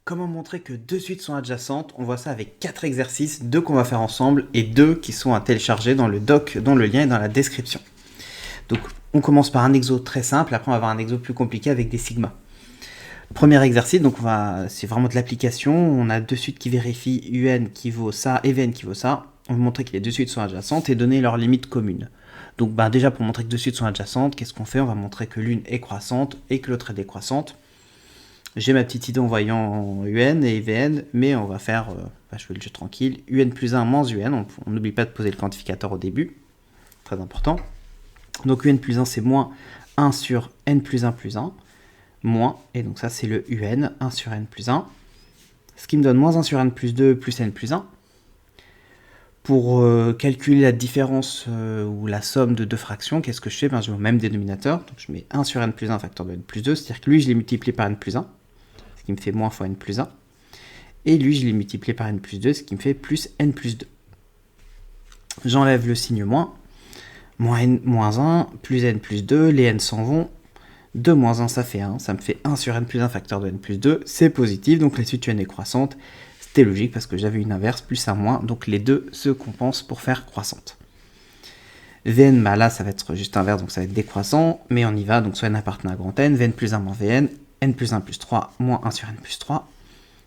Comment montrer que deux suites sont adjacentes? On voit ça avec 4 exercices, 2 qu'on va faire ensemble et 2 qui sont à télécharger dans le doc, dont le lien est dans la description. Donc on commence par un exo très simple, après on va avoir un exo plus compliqué avec des sigmas. Premier exercice, donc c'est vraiment de l'application, on a deux suites qui vérifient UN qui vaut ça et VN qui vaut ça. On va montrer que les deux suites sont adjacentes et donner leurs limites communes. Donc déjà pour montrer que deux suites sont adjacentes, qu'est-ce qu'on fait? On va montrer que l'une est croissante et que l'autre est décroissante. J'ai ma petite idée en voyant UN et VN, mais on va faire, je fais le jeu tranquille, UN plus 1 moins UN, on n'oublie pas de poser le quantificateur au début, très important. Donc UN plus 1 c'est moins 1 sur N plus 1 plus 1, moins, et donc ça c'est le UN, 1 sur N plus 1, ce qui me donne moins 1 sur N plus 2 plus N plus 1. Pour calculer la différence ou la somme de deux fractions, qu'est-ce que je fais? Je mets au même dénominateur, donc je mets 1 sur N plus 1 facteur de N plus 2, c'est-à-dire que lui je l'ai multiplié par N plus 1, ce qui me fait moins fois N plus 1, et lui je l'ai multiplié par N plus 2, ce qui me fait plus N plus 2. J'enlève le signe moins, moins N moins 1, plus N plus 2, les N s'en vont, 2 moins 1 ça fait 1, ça me fait 1 sur N plus 1 facteur de N plus 2, c'est positif, donc la suite UN est croissante. C'était logique parce que j'avais une inverse plus un moins, donc les deux se compensent pour faire croissante. Vn, là ça va être juste inverse, donc ça va être décroissant, mais on y va, donc soit n appartenant à grand N, Vn plus 1 moins Vn, N plus 1 plus 3 moins 1 sur N plus 3,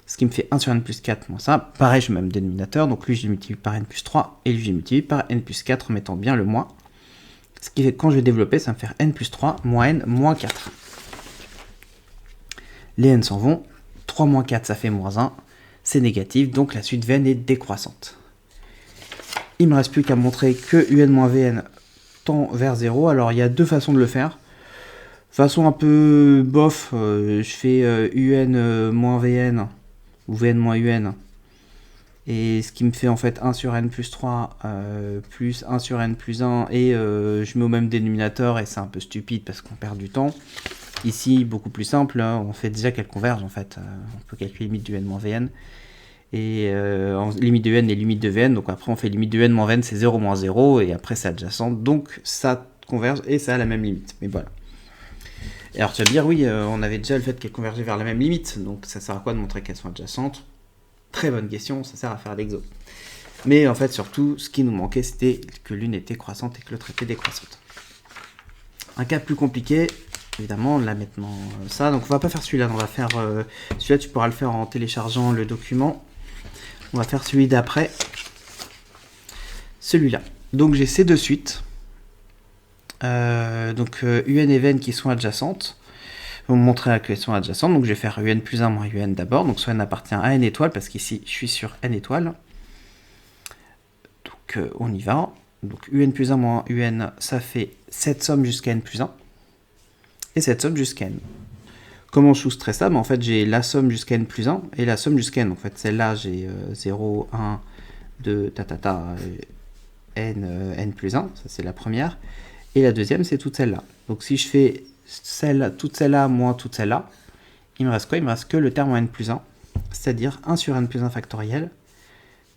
ce qui me fait 1 sur N plus 4 moins ça. Pareil, je mets le même dénominateur, donc lui je le multiplie par N plus 3, et lui je le multiplie par N plus 4 en mettant bien le moins. Ce qui fait que quand je vais développer, ça va me faire N plus 3 moins N moins 4. Les N s'en vont, 3 moins 4 ça fait moins 1, c'est négatif, donc la suite Vn est décroissante. Il ne me reste plus qu'à montrer que UN moins Vn tend vers 0. Alors il y a deux façons de le faire. Façon un peu bof, je fais UN moins Vn ou Vn moins UN. Et ce qui me fait en fait 1 sur N plus 3 plus 1 sur N plus 1 et je mets au même dénominateur et c'est un peu stupide parce qu'on perd du temps. Ici, beaucoup plus simple, hein, on fait déjà qu'elles convergent en fait. On peut calculer limite du n moins Vn. Et limite de n et limite de Vn, donc après on fait limite de n moins Vn, c'est 0 moins 0, et après c'est adjacent, donc ça converge et ça a la même limite. Mais voilà. Et alors tu vas me dire, oui, on avait déjà le fait qu'elles convergeaient vers la même limite, donc ça sert à quoi de montrer qu'elles sont adjacentes? Très bonne question, ça sert à faire l'exo. Mais en fait, surtout, ce qui nous manquait, c'était que l'une était croissante et que l'autre était décroissante. Un cas plus compliqué, évidemment, là maintenant, ça. Donc on va pas faire celui-là, on va faire celui-là, tu pourras le faire en téléchargeant le document. On va faire celui d'après, celui-là. Donc j'ai ces deux suites, UN et Vn qui sont adjacentes. Je vais vous montrer qu'elles sont adjacentes, donc je vais faire UN plus 1 moins UN d'abord, donc soit n appartient à n étoiles, parce qu'ici je suis sur n étoiles. Donc on y va. Donc UN plus 1 moins UN, ça fait cette somme jusqu'à n plus 1, et cette somme jusqu'à n. Comment je soustrais ça? En fait, j'ai la somme jusqu'à n plus 1 et la somme jusqu'à n. En fait, celle-là, j'ai 0, 1, 2, n plus 1. Ça, c'est la première. Et la deuxième, c'est toute celle-là. Donc, si je fais toute celle-là moins toute celle-là, il me reste quoi? Il me reste que le terme en n plus 1, c'est-à-dire 1 sur n plus 1 factoriel.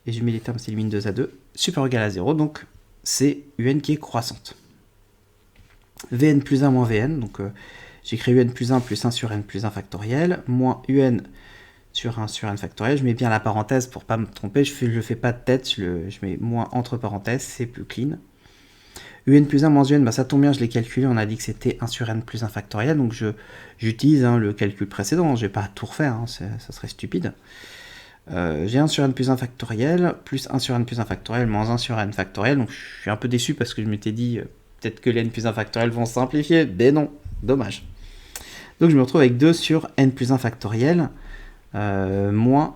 Et je mets les termes, c'est limite 2 à 2, super égal à 0. Donc, c'est UN qui est croissante. Vn plus 1 moins Vn, donc... j'écris UN plus 1 plus 1 sur N plus 1 factoriel, moins UN sur 1 sur N factoriel. Je mets bien la parenthèse pour ne pas me tromper. Je ne fais pas de tête, je mets moins entre parenthèses, c'est plus clean. UN plus 1 moins UN, ça tombe bien, je l'ai calculé. On a dit que c'était 1 sur N plus 1 factoriel. Donc j'utilise le calcul précédent. Je ne vais pas tout refaire, ça serait stupide. J'ai 1 sur N plus 1 factoriel, plus 1 sur N plus 1 factoriel, moins 1 sur N factoriel. Donc je suis un peu déçu parce que je m'étais dit peut-être que les N plus 1 factoriel vont simplifier. Mais non, dommage. Donc je me retrouve avec 2 sur n plus 1 factoriel moins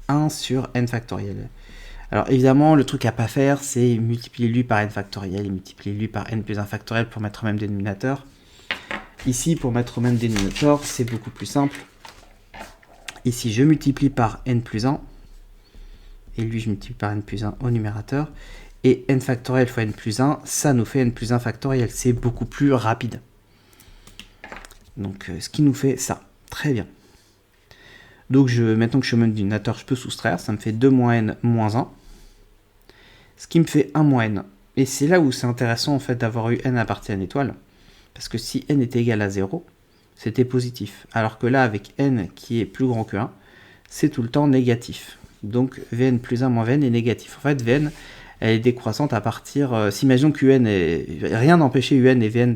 1 sur n factoriel. Alors évidemment, le truc à pas faire, c'est multiplier lui par n factoriel et multiplier lui par n plus 1 factoriel pour mettre au même dénominateur. Ici, pour mettre au même dénominateur, c'est beaucoup plus simple. Ici, je multiplie par n plus 1 et lui, je multiplie par n plus 1 au numérateur. Et n factoriel fois n plus 1, ça nous fait n plus 1 factoriel. C'est beaucoup plus rapide. Donc, ce qui nous fait ça. Très bien. Donc, maintenant que je suis au même dénominateur, je peux soustraire. Ça me fait 2 moins n moins 1. Ce qui me fait 1 moins n. Et c'est là où c'est intéressant, en fait, d'avoir eu n à partir n étoile. Parce que si n était égal à 0, c'était positif. Alors que là, avec n qui est plus grand que 1, c'est tout le temps négatif. Donc Vn plus 1 moins Vn est négatif. En fait, Vn, elle est décroissante à partir... si imaginons que UN est... Rien n'empêchait UN et Vn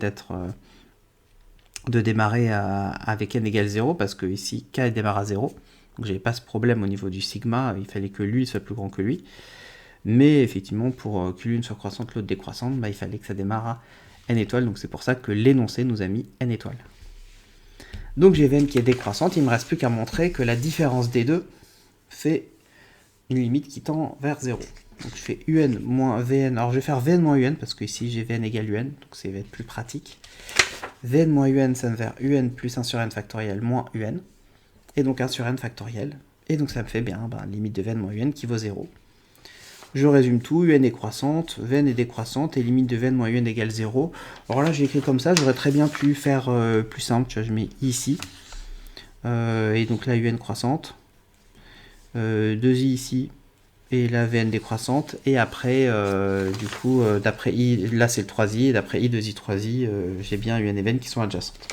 de démarrer avec n égale 0, parce que ici, k démarre à 0. Donc j'avais pas ce problème au niveau du sigma, il fallait que lui soit plus grand que lui. Mais effectivement, pour que l'une soit croissante, l'autre décroissante, il fallait que ça démarre à n étoiles. Donc c'est pour ça que l'énoncé nous a mis n étoiles. Donc j'ai Vn qui est décroissante, il ne me reste plus qu'à montrer que la différence des deux fait une limite qui tend vers 0. Donc je fais un moins Vn, alors je vais faire Vn moins un, parce que ici j'ai Vn égale un, donc ça va être plus pratique. Vn moins un, ça me fait un plus 1 sur n factoriel moins un, et donc 1 sur n factoriel, et donc ça me fait bien limite de Vn moins un qui vaut 0. Je résume tout, un est croissante, Vn est décroissante, et limite de Vn moins un égale 0. Alors là j'ai écrit comme ça, j'aurais très bien pu faire plus simple, tu vois, je mets i ici, et donc là un croissante, 2i ici, et la Vn décroissante, et après, du coup, d'après i, là c'est le 3i, et d'après i, 2i, 3i, j'ai bien un et Vn qui sont adjacentes.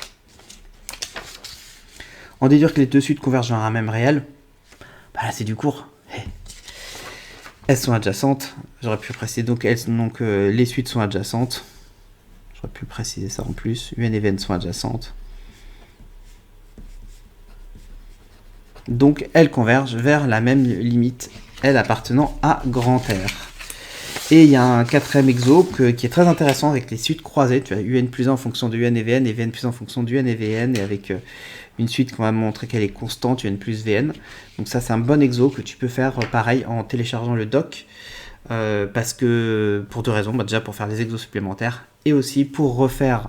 En déduire que les deux suites convergent vers un même réel, là c'est du cours. Elles sont adjacentes, j'aurais pu préciser, donc les suites sont adjacentes, j'aurais pu préciser ça en plus, un et Vn sont adjacentes. Donc elles convergent vers la même limite, elle appartenant à grand R. Et il y a un quatrième exo qui est très intéressant avec les suites croisées. Tu as un plus 1 en fonction de un et Vn, et Vn plus 1 en fonction de un et Vn, et avec une suite qu'on va montrer qu'elle est constante, un plus Vn. Donc ça c'est un bon exo que tu peux faire pareil en téléchargeant le doc, parce que pour deux raisons, déjà pour faire des exos supplémentaires, et aussi pour refaire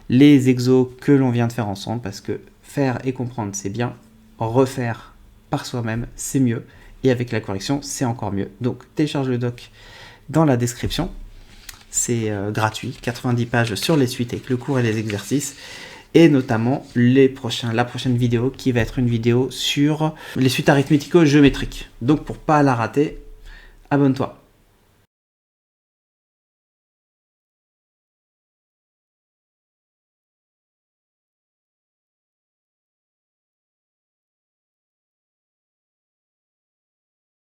les exos que l'on vient de faire ensemble, parce que faire et comprendre c'est bien, refaire par soi-même c'est mieux, et avec la correction c'est encore mieux. Donc télécharge le doc dans la description, c'est gratuit, 90 pages sur les suites avec le cours et les exercices, et notamment la prochaine vidéo qui va être une vidéo sur les suites arithmético-géométriques. Donc pour pas la rater, abonne-toi.